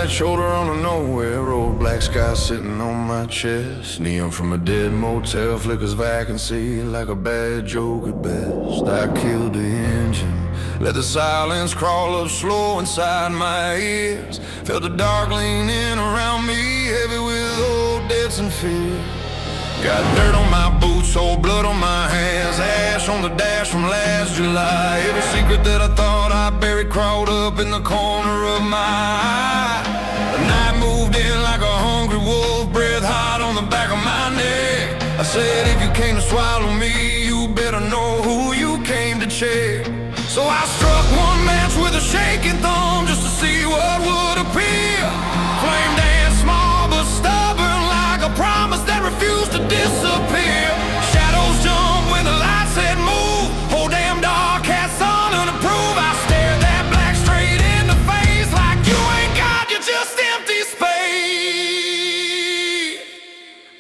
right shoulder on a nowhere road, black sky sitting on my chest. Neon from a dead motel flickers vacancy like a bad joke at best. I killed the engine, let the silence crawl up slow inside my ears. Felt the dark leaning around me, heavy with old debts and fear. Got dirt on my boots, old blood on my hands, ash on the dash from last July. Every secret that I thought I buried crawled up in the corner of my eye. The night moved in like a hungry wolf, breath hot on the back of my neck. I said, if you came to swallow me, you better know who you came to check. So I struck one match with a shaking thumb just to see what would appear. Flame dance small but stubborn like a promise that refused to disappear. Shadows jump when the light said move. Whole damn dark had something to prove. I stared that black straight in the face like you ain't God, you're just empty space.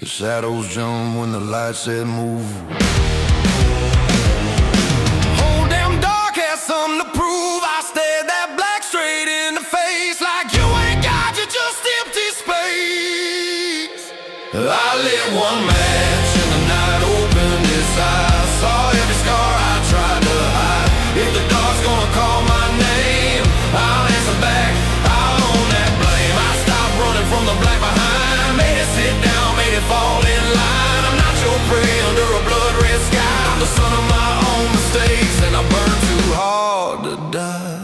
The shadows jump when the light said move. Whole damn dark had something to prove. I stared that black straight in the face like you ain't God, you're just empty space. I lit one match and the night opened its eyes. Saw every scar I tried to hide. If the dark's gonna call my name, I'll answer back, I'll own that blame. I stopped running from the black behind, made it sit down, made it fall in line. I'm not your prey under a blood red sky. I'm the son of my own mistakes, and I burned too hard to die.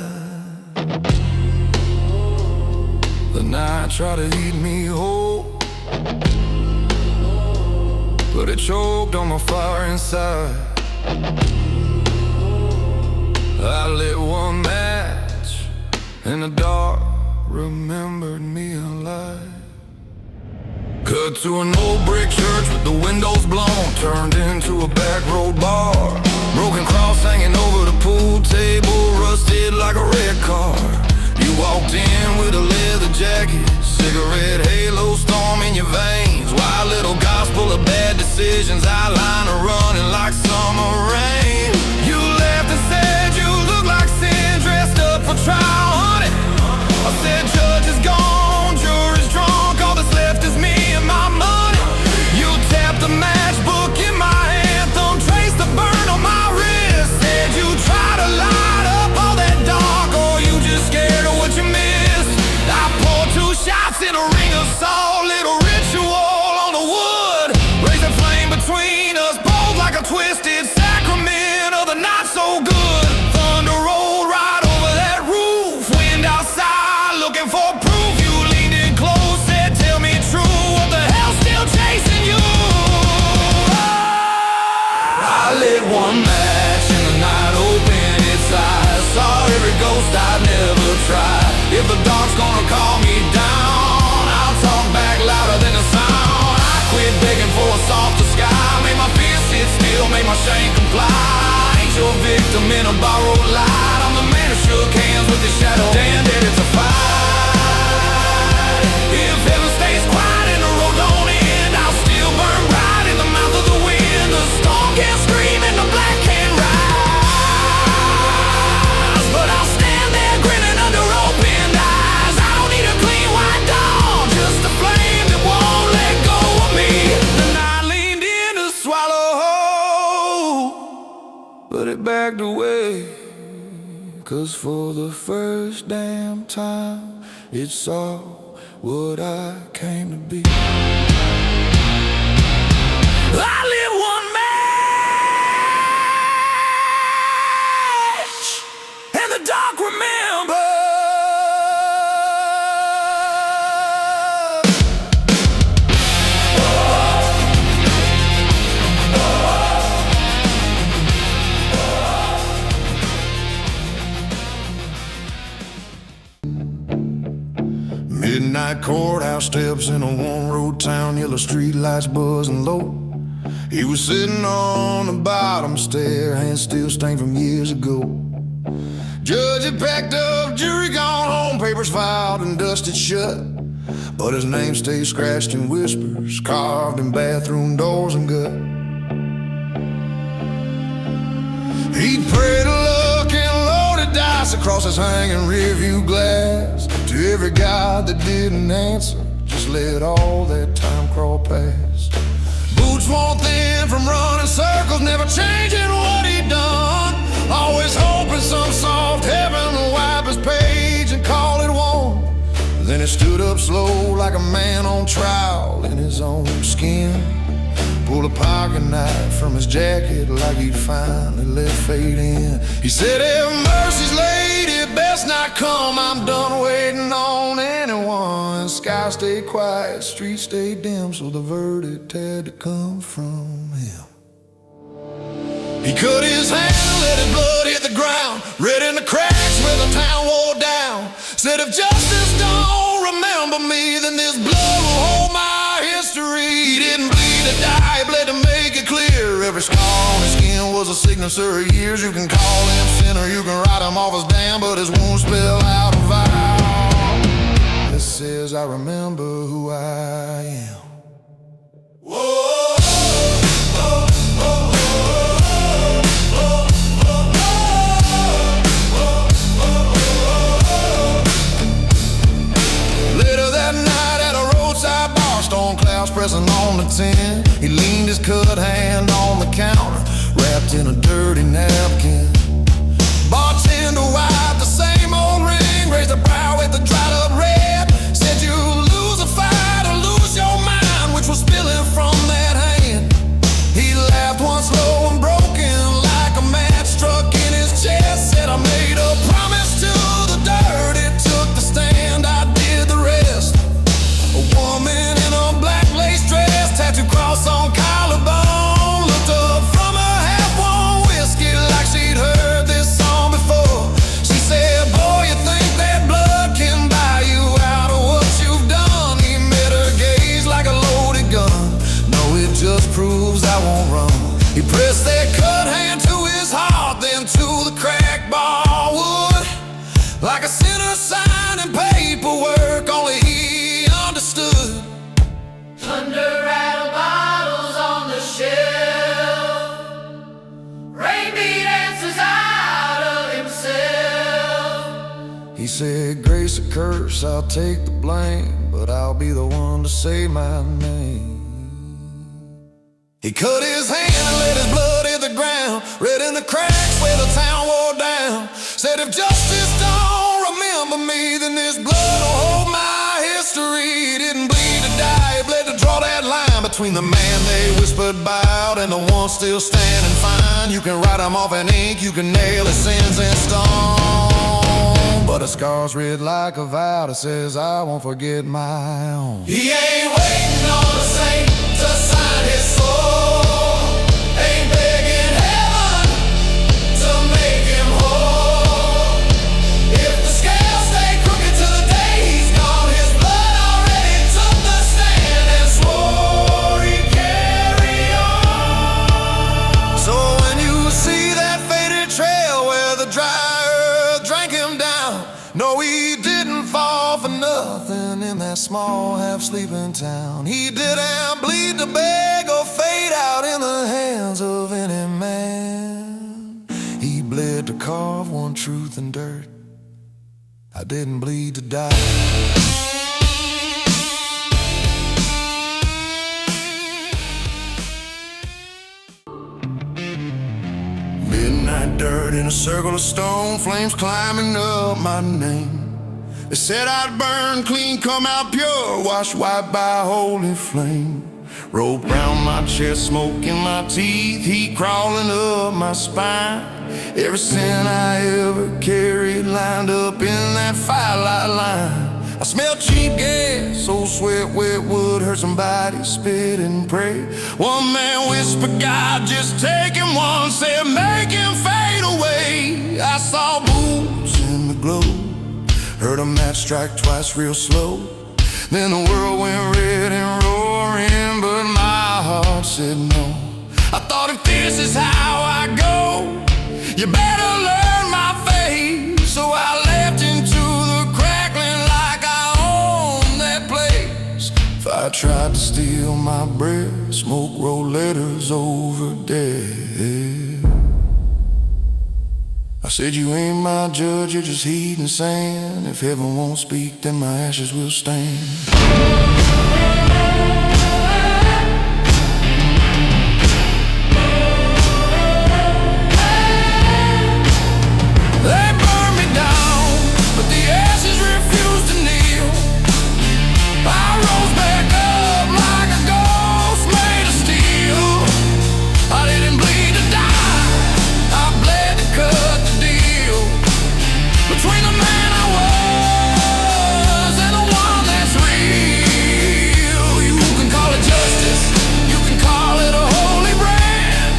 The night tried to eat me whole, but it choked on my fire inside. I lit one match, and the dark remembered me alive. Cut to an old brick church with the windows blown, turned into a back road bar. Broken cross hanging over the pool table, rusted like a red car. You walked in with a leather jacket, cigarette halo storm in your veins. Wild little gospel of bad decisions, outline are running like summer rain. You left and said you look like sin, dressed up for trial, honey. I said judge is gone, jury's drunk, all that's left is me and my money. You tapped the matchbook in my hand, thumb traced the burn on my wrist. Said you tried to light up all that dark, or you just scared of what you missed. I poured 2 shots in a ring of salt, little ritual on the wood, raising flame between us both like a twisted sacrament of the not so good. Thunder rolled right over that roof, wind outside looking for proof. You leaned in close, said tell me true, what the hell's still chasing you? I lit one match and the night opened its eyes. Saw every ghost I'd never tried. If the dark's gonna call me down, I'll talk back louder than the sound. I quit begging for a softer sky, made my fear sit still, made my shame comply. Ain't your victim in a borrowed light, I'm the man who shook hands with the shadow. Damn that it's a fight. If heaven stays quiet and the road don't end, I'll still burn bright in the mouth of the wind. The storm can't scream and the black can't rise, but I'll stand there grinning under open eyes. I don't need a clean white dawn, just a flame that won't let go of me. The night leaned in to swallow whole, but it backed away. 'Cause for the first damn time, it saw what I came to be. I lit one match, and the dark remember. Midnight courthouse steps in a one-road town, yellow street lights buzzing low. He was sitting on the bottom stair, hands still stained from years ago. Judge had packed up, jury gone home, papers filed and dusted shut, but his name stayed scratched in whispers, carved in bathroom doors and gut. He'd prayed to luck and loaded dice across his hanging rearview glass, till To every God that didn't answer, just let all that time crawl past. Boots worn thin from running circles, never changing what he done. Always hoping some soft heaven will wipe his page and call it one. Then he stood up slow like a man on trial in his own skin. Pulled a pocket knife from his jacket like he'd finally let fate in. He said, "Have mercy's lady, best not come. I'm done waiting on anyone. Sky stayed quiet, streets stayed dim, so the verdict had to come from him." He cut his hand, let his blood hit the ground, red in the cracks where the town wore down. Said, "If justice don't remember me, then this blood will hold my history." He didn't bleed to die, he bled to make it clear. Every scar on his skin was a signature of years. You can call him sinner, you can write him off as damned, but his wounds spell out a vow that says, "I remember who I am." Whoa. Pressing on the tin, he leaned his cut hand on the counter, wrapped in a dirty napkin. Bartender wiped the same old ring, raised a brow with the dried up red. Said, "You lose a fight or lose your mind," which was spilling from that hand. He laughed once low and broken, like a match struck in his chest. Said, "I made a promise to the dirt, it took the stand, I did the rest." A woman in a black lace dress, tattooed cross on collarbone, looked up from her half-won whiskey like she'd heard this song before. She said, "Boy, you think that blood can buy you out of what you've done?" He met her gaze like a loaded gun. "No, it just proves I won't run." He pressed that cut hand to his heart, then to the cracked bar wood, like a sinner signing paperwork only he understood. Thunder rattle bottles on the shelf, rain beat answers out of himself. He said, "Grace or curse, I'll take the blame, but I'll be the one to say my name." He cut his hand and let his blood hit the ground, red in the cracks where the town wore down. Said, "If justice don't remember me, then this blood will hold my history." He didn't bleed to die, he bled to draw that line between the man they whispered about and the one still standing fine. You can write him off in ink, you can nail his sins in stone, but a scar's read like a vow that says, "I won't forget my own." He ain't waiting on a saint to sign his soul, ain't begging heaven to make him whole. If the scales stay crooked to the day he's gone, his blood already took the stand and swore he'd carry on. So when you see that faded trail where the dry earth drank him down, no, he didn't fall for nothing in that small half-sleeping town. He didn't bleed to beg or fade out in the hands of any man. He bled to carve one truth in dirt. I didn't bleed to die. Midnight dirt in a circle of stone, flames climbing up my name. They said I'd burn clean, come out pure, washed white by a holy flame. Rope round my chest, smoke in my teeth, heat crawling up my spine. Every sin I ever carried lined up in that firelight line. I smelled cheap gas, old sweat, wet wood, heard somebody spit and pray. One man whispered, "God, just take him one," said, "Make him fade away." I saw boots in the glow, heard a match strike twice real slow. Then the world went red and roaring, but my heart said no. I thought, if this is how I go, you better learn my fate. So I left into the crackling like I owned that place. Fire tried to steal my breath, smoke wrote letters over dead. I said, you ain't my judge, you're just heat and sand. If heaven won't speak, then my ashes will stand. They burned me down, but the ashes refused to kneel. I rose back up like a ghost made of steel. I didn't bleed to die, I bled to cut the deal between the man I was and the one that's real. You can call it justice, you can call it a holy brand,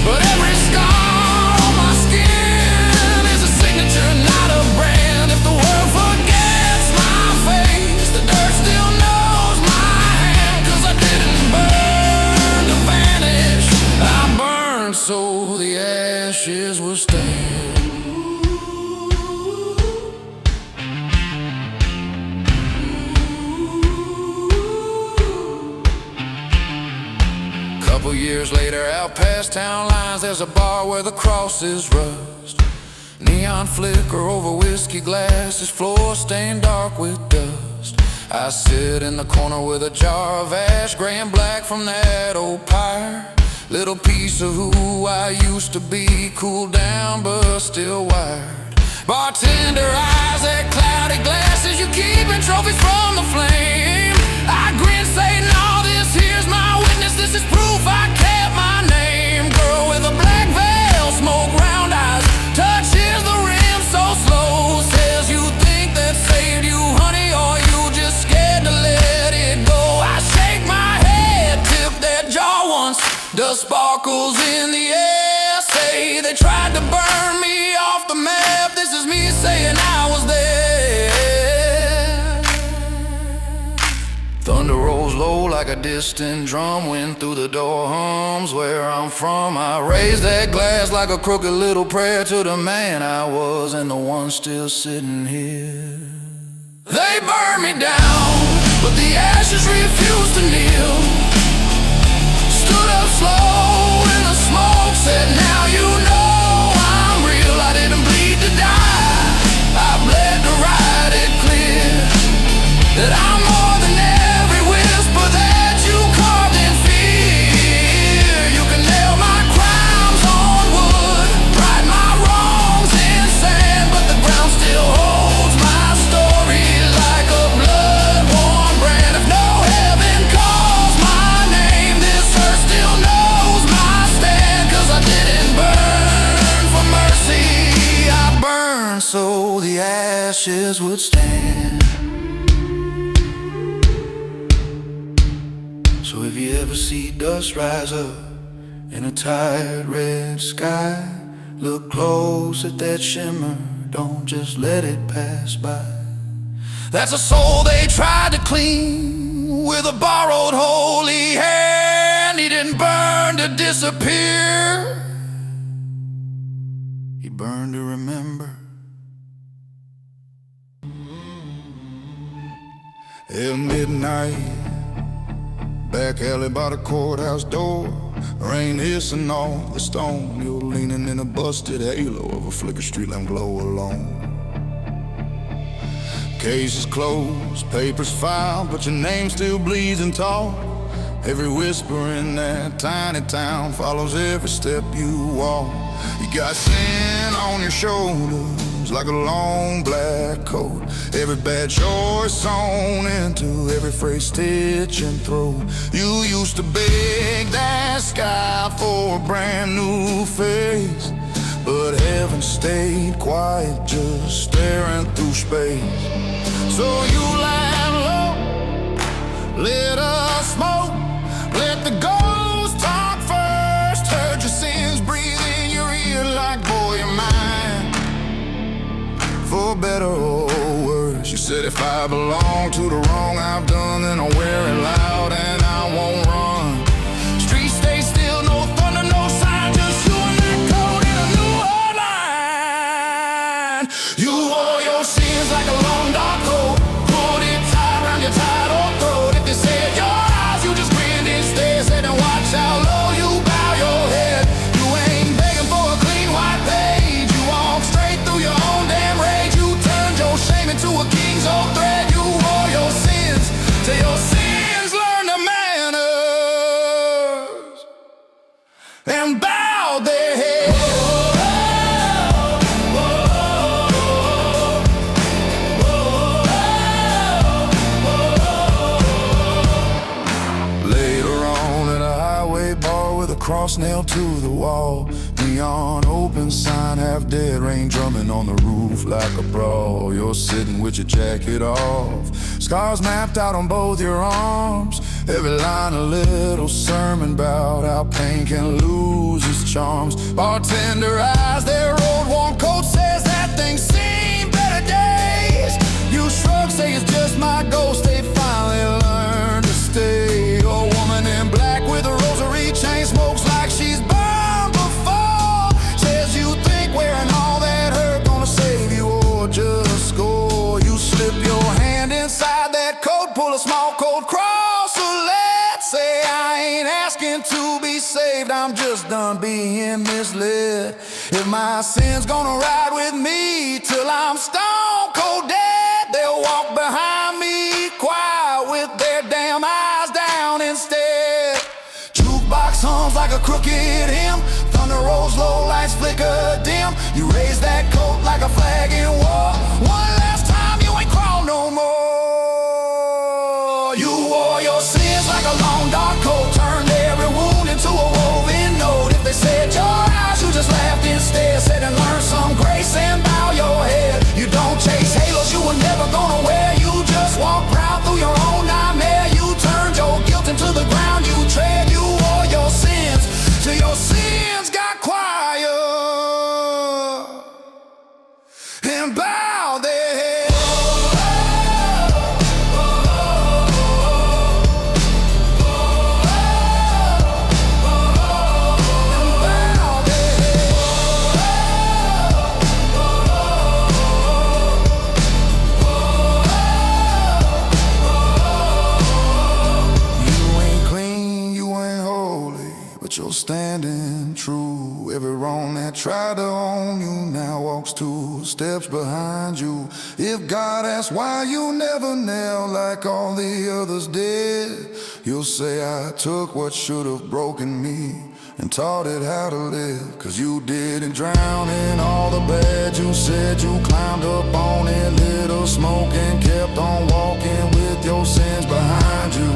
but every scar on my skin is a signature, not a brand. If the world forgets my face, the dirt still knows my hand, 'cause I didn't burn to vanish, I burned so the ashes will stand. Couple years later, out past town lines, there's a bar where the crosses rust. Neon flicker over whiskey glasses, floor stained dark with dust. I sit in the corner with a jar of ash, gray and black from that old pyre. Little piece of who I used to be, cooled down but still wired. Bartender eyes, that cloudy glasses, you keeping trophies from the flame. I grin, say, no, this here's my witness, this is proof I kept my name. Girl with a black veil, smoke round eyes, touches the rim so slow, says you think that saved you, honey, or you just scared to let it go. I shake my head, tip that jaw once, dust sparkles in the air, say they tried to burn me off the map. This is me saying I was there. Thunder rolls low like a distant drum, wind through the door hums where I'm from. I raise that glass like a crooked little prayer to the man I was and the one still sitting here. They burned me down, but the ashes refused to kneel. Stood up slow in the smoke, said, now you know I'm real. I didn't bleed to die, I bled to write it clear that I'm more than every whisper that you carved in fear. You can nail my crimes on wood, write my wrongs in sand, but the ground still holds my story like a blood-worn brand. If no heaven calls my name, this earth still knows my stand, 'cause I didn't burn for mercy, I burned so the ashes would stand. So if you ever see dust rise up in a tired red sky, look close at that shimmer, don't just let it pass by. That's a soul they tried to clean with a borrowed holy hand. He didn't burn to disappear, he burned to remember. At midnight, back alley by the courthouse door, rain hissing off the stone. You're leaning in a busted halo of a flicker street lamp glow alone. Case is closed, papers filed, but your name still bleeds and talk. Every whisper in that tiny town follows every step you walk. You got sin on your shoulders like a long black coat. Every bad choice sewn into every phrase, stitch and throw. You used to beg that sky for a brand new face, but heaven stayed quiet, just staring through space. So you lie low, let us smoke, let the ghost talk first. Heard your sins breathe in your ear like, boy, you're mine, for better or worse. You said if I belong to the wrong I've done, then I'll wear it loud and I won't run. Streets stay still, no thunder, no sign, just you and that code in a new line. You wore your sins like a long dark coat, put it tight around your tight old throat. If you said your eyes, you just grinned instead, said and watch how low you bow your head. You ain't begging for a clean white page, cross nailed to the wall. Neon open sign, half dead, rain drumming on the roof like a brawl. You're sitting with your jacket off, scars mapped out on both your arms. Every line a little sermon about how pain can lose its charms. Bartender eyes, their old worn coat says that things seem better days. You shrug, say it's just my ghost, they finally learned to stay. A woman in black with a rosary chain smokes like she's burned before. Says you think wearing all that hurt gonna save you or just score. You slip your hand inside that coat, pull a small cold cross. So let's say I ain't asking to be saved, I'm just done being misled. If my sin's gonna ride with me till I'm stone cold dead, they'll walk behind me quiet with their damn eyes down instead. Jukebox hums like a crooked hymn, thunder rolls low, lights flicker dim. You raise that coat like a flag in war. One last time, you ain't crawl no more. You wore your sins like a long dark coat, turned every wound into a woven note. If they said your eyes, you just laughed instead. Said and learn some grace and bow your head. You don't chase halos you were never gonna wear. You just walk proud through your own nightmare. You turned your guilt into the ground you tread. You wore your sins till your sins got quiet and bowed their head. You're standing true. Every wrong that tried to own you now walks 2 steps behind you. If God asks why you never knelt like all the others did, you'll say I took what should have broken me and taught it how to live. Cause you didn't drown in all the bad you said. You climbed up on it, lit a smoke and kept on walking with your sins behind you.